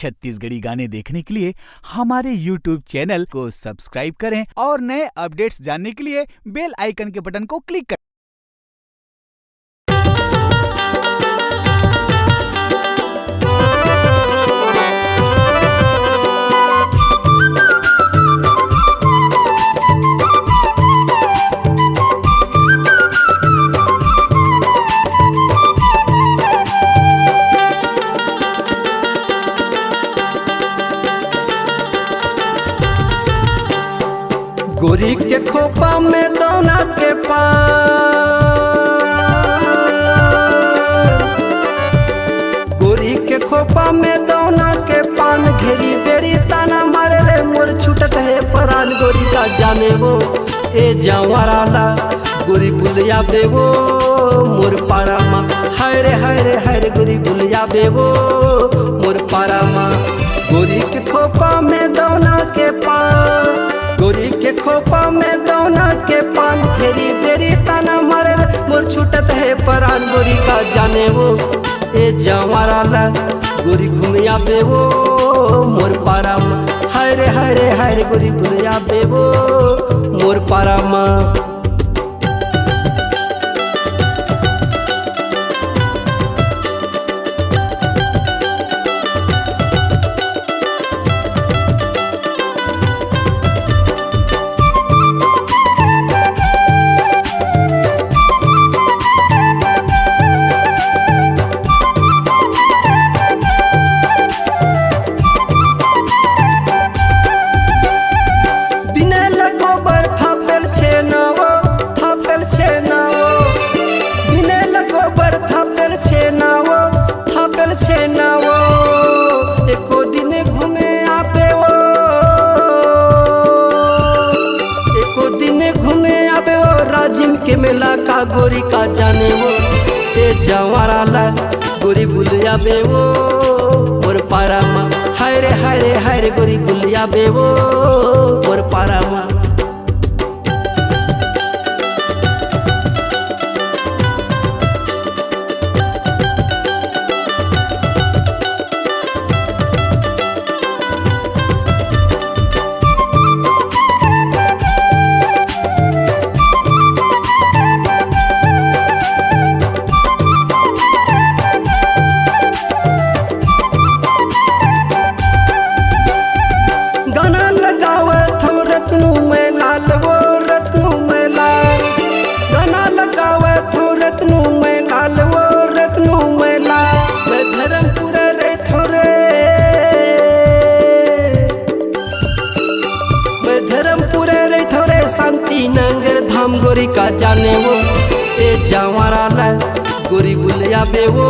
छत्तीसगढ़ी गाने देखने के लिए हमारे YouTube चैनल को सब्सक्राइब करें और नए अपडेट्स जानने के लिए बेल आइकन के बटन को क्लिक करें। गोरी के खोपा में दौना के गोरी के खोपा में दौना के पान घेरी बेरी ताना मारे रे मोर छूटत है परान गोरी का जाने वो ए जवाराला गोरी बुलिया बेवो मोर पारामा हाय रे गोरी बुलिया बेवो मोर पारामा गोरी के खोपा में दौना के पान गोरी के खोपा में दौना के पान फेरी बेरी ताना मारे मोर छूटत है परान गोरी का जाने वो ए जवाराला गोरी घूमिया बेवो मोर पारामा हाय रे गोरी घूमिया बेवो मोर पारामा। के मेला का गोरी का जाने वो ए जवाराला गोरी बुलिया बेवो मोर पारामा हाय रे गोरी बुलिया बेवो मोर पारामा। नंगर धाम गोरी का जाने वो ए जवाराला गोरी बुलिया बेवो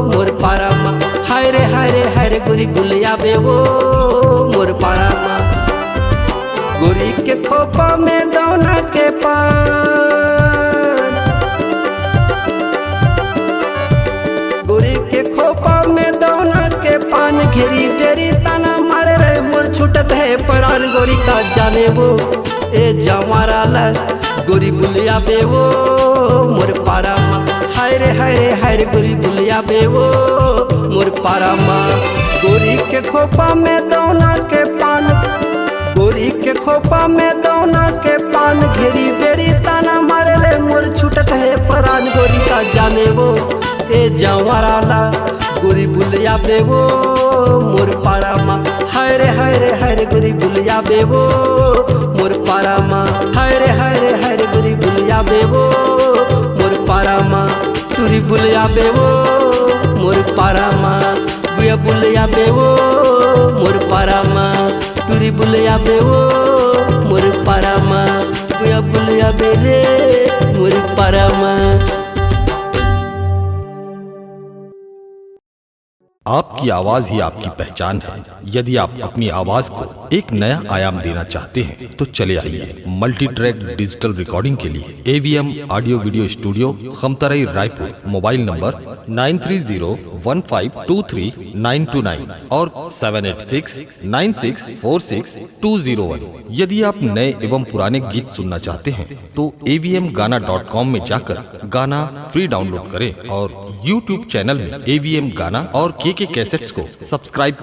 मोर पारामा हाय रे गोरी बुलिया बेवो मोर पारामा गोरी के खोपा में दौना के पान गोरी के खोपा में दौना के पान घेरी बेरी ताना मारे रे मोर छूटत है परान गोरी का जाने वो ए जवाराला गोरी बुलिया बेवो मोर पारामा हाय रे गोरी बुलिया बेवो मोर पारामा गोरी के खोपा में दौना के पान गोरी के खोपा में दौना के पान घेरी बेरी ताना मारे रे मोर छूटत है परान गोरी का जाने वो ए जवाराला गोरी बुलिया बेवो मोर पारामा हाय रे गोरी बुलिया बेवो मोर पारामा हाय रे गोरी बुलिया बेवो मोर पारामा तुरी बुलिया बेवो मोर पारामा गुया बुलिया बेवो मोर पारामा तुरी बुलिया बेवो मोर पारामा गुया बुलिया बेरे मोर पारामा। आपकी आवाज ही आपकी पहचान है। यदि आप अपनी आवाज को एक नया आयाम देना चाहते हैं तो चले आइए मल्टी ट्रैक डिजिटल रिकॉर्डिंग के लिए AVM audio video studio Khamtarai Raipur. Mobile number 9301523929 और 7869646201। यदि आप नए एवं पुराने गीत सुनना चाहते हैं तो avmgana.com में जाकर गाना फ्री डाउनलोड करें और YouTube चैनल में AVM गाना और KK कैसेट्स को सब्सक्राइब